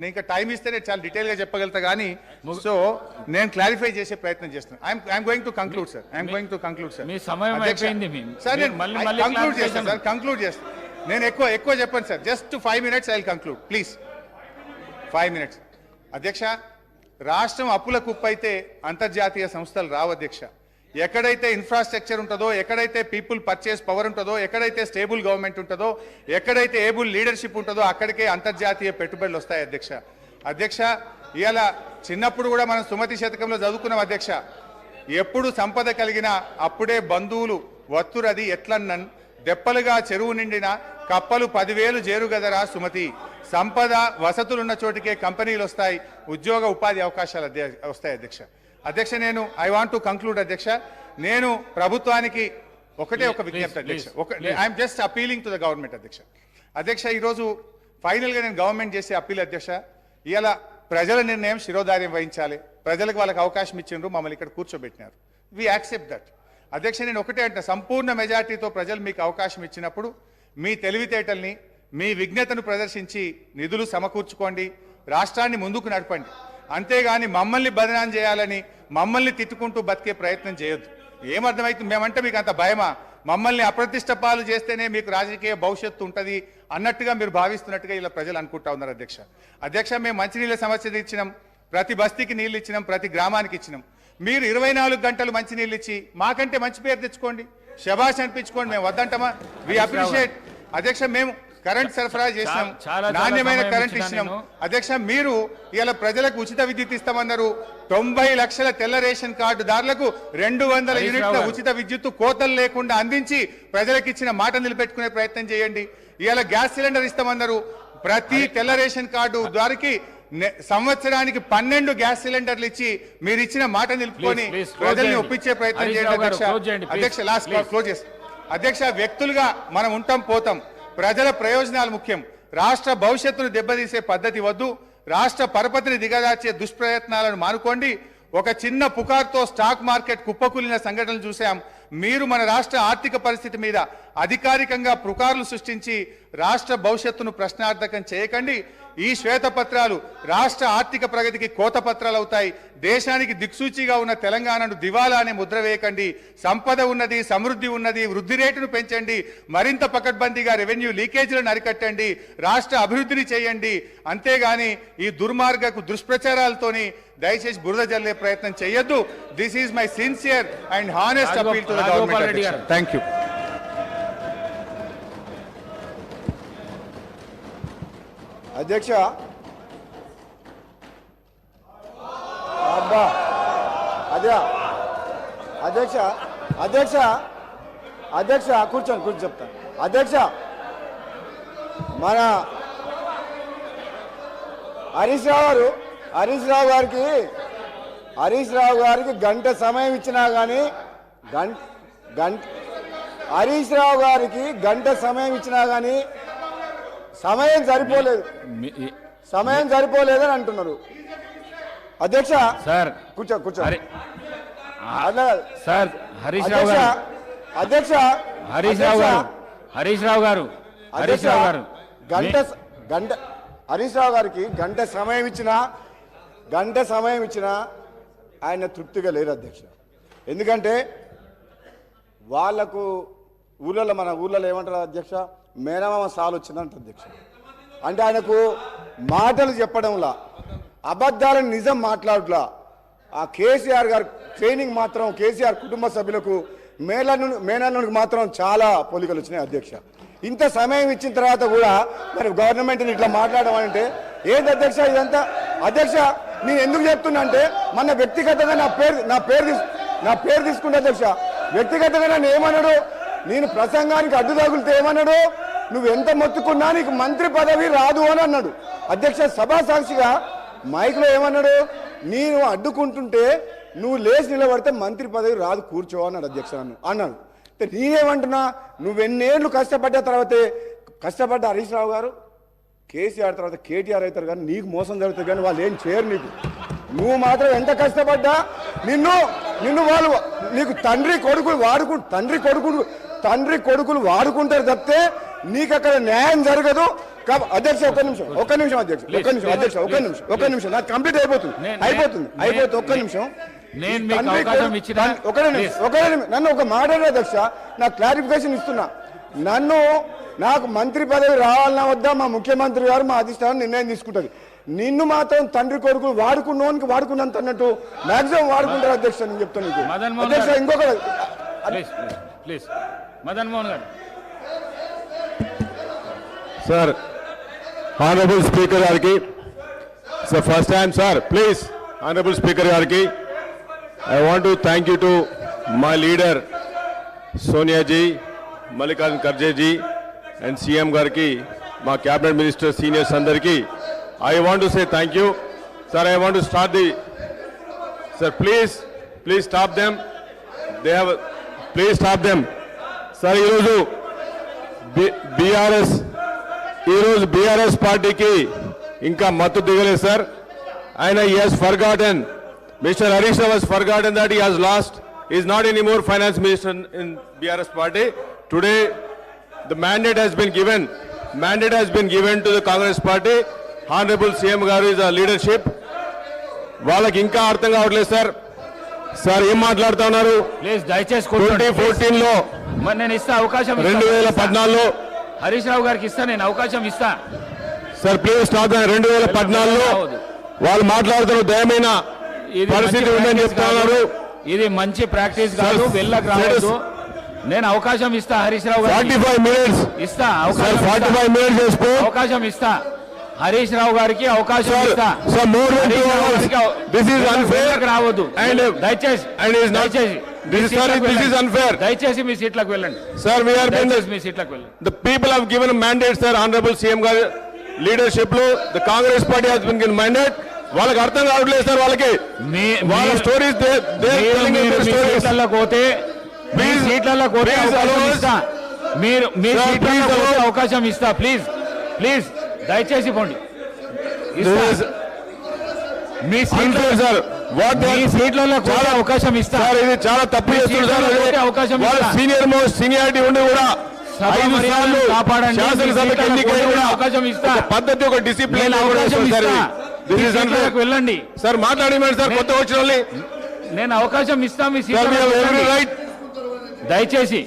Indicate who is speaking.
Speaker 1: నేను ఇంకా టైం ఇస్తేనే చాలా డీటెయిల్గా చెప్పగలుగుతా కానీ సో నేను క్లారిఫై చేసే ప్రయత్నం చేస్తున్నాను. I'm going to conclude sir. I'm going to conclude sir.
Speaker 2: మీ సమయం అయిపోయింది
Speaker 1: సార్. నేను కంక్లూడ్ చేస్తాను సార్. కంక్లూడ్ చేస్తాను. నేను ఎక్కువ చెప్పండి sir. Just 5 minutes I will conclude please. 5 minutes. అధ్యక్ష, రాష్ట్రం అప్పుల కుప్పైతే అంతర్జాతీయ సంస్థలు రావు అధ్యక్ష. ఎక్కడైతే ఇన్ఫ్రాస్ట్రక్చర్ ఉంటుందో, ఎక్కడైతే పీపుల్ పర్చేస్ పవర్ ఉంటుందో, ఎక్కడైతే స్టేబుల్ గవర్నమెంట్ ఉంటుందో, ఎక్కడైతే ఏబుల్ లీడర్షిప్ ఉంటుందో అక్కడికే అంతర్జాతీయ పెట్టుబడులు వస్తాయి అధ్యక్ష. అధ్యక్ష, ఇవాళ చిన్నప్పుడు కూడా మనం సుమతి శతకంలో చదువుకున్నాం అధ్యక్ష. ఎప్పుడు సంపద కలిగినా అప్పుడే బంధువులు వత్తురది ఎట్లన్నన్ దెప్పలుగా చెరువు నిండిన కప్పలు 10,000 చేరుగదరా సుమతి. సంపద వసతులున్న చోటికే కంపెనీలు వస్తాయి, ఉద్యోగ ఉపాధి అవకాశాలు వస్తాయి అధ్యక్ష. అధ్యక్ష, నేను ఐ వాంట్ టు కంక్లూడ్ అధ్యక్ష. నేను ప్రభుత్వానికి ఒకటే ఒక విజ్ఞప్తి అధ్యక్ష. I'm just appealing to the government అధ్యక్ష. అధ్యక్ష, ఈరోజు ఫైనల్గా నేను గవర్నమెంట్ చేసే అప్పీల్ అధ్యక్ష. ఇవాళ ప్రజల నిర్ణయం శిరోధార్యం వహించాలి. ప్రజలకు వాళ్ళకి అవకాశం ఇచ్చిండ్రు, మమ్మల్ని ఇక్కడ కూర్చోబెట్టినారు. We accept that. అధ్యక్ష, నేను ఒకటే అంటే సంపూర్ణ మెజార్టీతో ప్రజలు మీకు అవకాశం ఇచ్చినప్పుడు మీ తెలివితేటల్ని, మీ విజ్ఞతను ప్రదర్శించి నిధులు సమకూర్చుకోండి, రాష్ట్రాన్ని ముందుకు నడపండి. అంతేగాని మమ్మల్ని బదనాం చేయాలని, మమ్మల్ని తిట్టుకుంటూ బతికే ప్రయత్నం చేయొద్దు. ఏమర్థమైతుంది? మేమంటే మీకు అంత భయమా? మమ్మల్ని అప్రతిష్ట పాలు చేస్తేనే మీకు రాజకీయ భవిష్యత్తు ఉంటుంది అన్నట్టుగా మీరు భావిస్తున్నట్టుగా ఇలా ప్రజలు అనుకుంటా ఉన్నారు అధ్యక్ష. అధ్యక్ష, మేము మంచినీళ్ళ సమస్య ఇచ్చినాం, ప్రతి బస్తీకి నీళ్ళు ఇచ్చినాం, ప్రతి గ్రామానికి ఇచ్చినాం. మీరు 24 గంటలు మంచినీళ్ళు ఇచ్చి మాకంటే మంచి పేరు తెచ్చుకోండి, శబాష్ అనిపించుకోండి. మేము వద్దంటామా? వి అప్రిషియేట్ అధ్యక్ష. మేము కరెంట్ సరఫరా చేసినాం, నాణ్యమైన కరెంట్ ఇచ్చినాం అధ్యక్ష. మీరు ఇలా ప్రజలకు ఉచిత విద్యుత్ ఇస్తామన్నారు. 90 లక్షల తెల్ల రేషన్ కార్డుదారులకు 200 యూనిట్ల ఉచిత విద్యుత్ కోతలు లేకుండా అందించి ప్రజలకు ఇచ్చిన మాట నిలబెట్టుకునే ప్రయత్నం చేయండి. ఇలా గ్యాస్ సిలిండర్ ఇస్తామన్నారు. ప్రతి తెల్ల రేషన్ కార్డు ద్వారాకి సంవత్సరానికి 12 గ్యాస్ సిలిండర్లు ఇచ్చి మీరు ఇచ్చిన మాట నిలుపుకొని ప్రజల్ని ఒప్పించే ప్రయత్నం చేయండి అధ్యక్ష. అధ్యక్ష, లాస్ట్ క్లోజ్ చేస్తాం అధ్యక్ష. వ్యక్తులుగా మనం ఉంటాం పోతాం, ప్రజల ప్రయోజనాలు ముఖ్యం. రాష్ట్ర భవిష్యత్తును దెబ్బతీసే పద్ధతి వద్దు. రాష్ట్ర పరపతిని దిగజార్చే దుష్ప్రయత్నాలను మానుకోండి. ఒక చిన్న పుకార్తో స్టాక్ మార్కెట్ కుప్పకూలిన సంఘటనలు చూసాం. మీరు మన రాష్ట్ర ఆర్థిక పరిస్థితి మీద అధికారికంగా పుకార్లు సృష్టించి రాష్ట్ర భవిష్యత్తును ప్రశ్నార్థకం చేయకండి. ఈ శ్వేతపత్రాలు రాష్ట్ర ఆర్థిక ప్రగతికి కోతపత్రాలు అవుతాయి. దేశానికి దిక్సూచిగా ఉన్న తెలంగాణను దివాలా అనే ముద్ర వేయకండి. సంపద ఉన్నది, సమృద్ధి ఉన్నది, వృద్ధి రేటును పెంచండి, మరింత పకడ్బందీగా రెవెన్యూ లీకేజీలను అరికట్టండి, రాష్ట్ర అభివృద్ధిని చేయండి. అంతేగాని ఈ దుర్మార్గకు దుష్ప్రచారాలతోని దయచేసి బురద జల్లే ప్రయత్నం చేయొద్దు. This is my sincere and honest appeal to the government. Thank you.
Speaker 3: అధ్యక్ష, అబ్బా అదే అధ్యక్ష అధ్యక్ష అధ్యక్ష కూర్చోండి చెప్తాను. అధ్యక్ష, మన హరీష్ రావు గారికి గంట సమయం ఇచ్చినా కానీ హరీష్ రావు గారికి గంట సమయం ఇచ్చినా కానీ సమయం సరిపోలేదని అంటున్నారు అధ్యక్ష. సార్ కూర్చో
Speaker 2: సార్. హరీష్ రావు గారు
Speaker 3: హరీష్ రావు గారికి గంట సమయం ఇచ్చినా ఆయన తృప్తిగా లేరు అధ్యక్ష. ఎందుకంటే వాళ్లకు మన ఊళ్ళలో ఏమంటారు అధ్యక్ష, మేనమామ సాలు వచ్చిందంట అధ్యక్ష. అంటే ఆయనకు మాటలు చెప్పడంలా, అబద్ధాలను నిజం మాట్లాడలా. ఆ కేసీఆర్ గారు ట్రైనింగ్ మాత్రం కేసీఆర్ కుటుంబ సభ్యులకు మేనల్లునికి మాత్రం చాలా పోలికలు వచ్చినాయి అధ్యక్ష. ఇంత సమయం ఇచ్చిన తర్వాత కూడా మరి గవర్నమెంట్ని ఇట్లా మాట్లాడడం అంటే ఏంటి అధ్యక్ష ఇదంతా? అధ్యక్ష, నేను ఎందుకు చెప్తున్నా అంటే మన వ్యక్తిగతంగా నా పేరు తీసుకుంటే అధ్యక్ష, వ్యక్తిగతంగా నన్ను ఏమన్నాడు, నేను ప్రసంగానికి అడ్డు తగులితే ఏమన్నాడు, నువ్వు ఎంత మొత్తుకున్నా నీకు మంత్రి పదవి రాదు అని అన్నాడు అధ్యక్ష. సభా సాక్షిగా మైక్లో ఏమన్నాడు, నేను అడ్డుకుంటుంటే నువ్వు లేచి నిలబడితే మంత్రి పదవి రాదు, కూర్చో అన్నాడు అధ్యక్ష. అన్నాడు. నేనేమంటున్నా, నువ్వెన్నేళ్ళు కష్టపడ్డ హరీష్ రావు గారు కేసీఆర్ తర్వాత కేటీఆర్ అవుతారు కానీ నీకు మోసం జరుగుతుంది కానీ వాళ్ళు ఏం చేయరు నీకు. నువ్వు మాత్రం ఎంత కష్టపడ్డా నిన్ను వాళ్ళు నీకు తండ్రి కొడుకులు వాడుకుంటారు తప్పితే నీకు అక్కడ న్యాయం జరగదు. అధ్యక్ష ఒక్క నిమిషం అధ్యక్ష ఒక్క నిమిషం నాకు కంప్లీట్ అయిపోతుంది ఒక్క నిమిషం
Speaker 2: నేను మీకు అవకాశం ఇచ్చిన
Speaker 3: నన్ను ఒక మాట అధ్యక్ష నాకు క్లారిఫికేషన్ ఇస్తున్నా నాకు మంత్రి పదవి రావాలన్నా వద్దా మా ముఖ్యమంత్రి గారు మా అధిష్టానం నిర్ణయం తీసుకుంటది నిన్ను మాత్రం తండ్రి కొడుకు వాడుకున్నోనికి వాడుకున్నంత అన్నట్టు మాక్సిమం వాడుకుంటారు అధ్యక్ష నేను చెప్తాను అధ్యక్ష ఇంకొక
Speaker 2: ప్లీజ్ మదన్ మోహన్ గారు
Speaker 4: Sir, Honorable Speaker Yarki, it's the first time, sir. Please, Honorable Speaker Yarki, I want to thank you to my leader, Sonia ji, Mallikarjun Kharge ji, and CM Garki, my cabinet minister, senior Sandarki. I want to say thank you. Sir, I want to start the... Sir, please stop them. Please stop them. Sir, ఈరోజు BRS పార్టీకి ఇంకా మత్తు దిగలేదు sir ఆయన he has forgotten Mr. Harish Rao has forgotten that he has lost he is not anymore finance minister in BRS party today the mandate has been given to the Congress party honorable CM garu is a leadership వాళ్ళకి ఇంకా అర్థం కావట్లేదు sir ఏం మాట్లాడుతా ఉన్నారు
Speaker 2: please దయచేసి
Speaker 4: 2014 లో
Speaker 2: మరి నేను ఇస్తా అవకాశం
Speaker 4: 2014 లో
Speaker 2: హరీష్ రావు గారికి ఇస్తా నేను అవకాశం ఇస్తా
Speaker 4: సార్ ప్లీజ్ స్టాప్ 2014లో వాళ్ళు మాట్లాడుతున్న దయమైన పరిస్థితి ఉందని చెప్తున్నారు
Speaker 2: ఇది మంచి ప్రాక్టీస్ కాదు వెళ్ళకు రావద్దు నేను అవకాశం ఇస్తా హరీష్ రావు గారికి
Speaker 4: 45 మినిట్స్
Speaker 2: ఇస్తా
Speaker 4: 45 మినిట్స్ చేసుకో
Speaker 2: అవకాశం ఇస్తా హరీష్ రావు గారికి అవకాశం ఇస్తా
Speaker 4: sir more than 2 hours this is unfair
Speaker 2: రావద్దు
Speaker 4: అండ్
Speaker 2: దయచేసి
Speaker 4: and is not this is unfair
Speaker 2: దయచేసి మీ సీట్లకు వెళ్ళండి
Speaker 4: సార్ వి ఆర్
Speaker 2: మీ సీట్లకు వెళ్ళండి
Speaker 4: the people have given a mandate sir honorable CM గారి లీడర్షిప్ లో the Congress party has been given mandate వాళ్ళకి అర్థం కావట్లేదు సార్ వాళ్ళకి వాళ్ళ స్టోరీస్
Speaker 2: సీట్లలో పోతే మీ సీట్లలో పోతే మీరు మీ సీట్లలో పోతే అవకాశం ఇస్తా ప్లీజ్ దయచేసి పోండి మీ సీట్లలో కూడా అవకాశం ఇస్తా
Speaker 4: సార్ ఇది చాలా తప్పు చేస్తున్నారు
Speaker 2: అవకాశం
Speaker 4: సీనియర్ మోస్ట్ సీనియారిటీ ఉండి కూడా 5 సార్లు శాసనసభకి ఎన్నికై కూడా
Speaker 2: అవకాశం ఇస్తా
Speaker 4: పద్ధతి ఒక డిసిప్లిన్
Speaker 2: వెళ్ళండి
Speaker 4: సార్ మాట్లాడమని సార్ కొత్త వచ్చిన
Speaker 2: నేను అవకాశం ఇస్తా మీ సీట్
Speaker 4: రైట్
Speaker 2: దయచేసి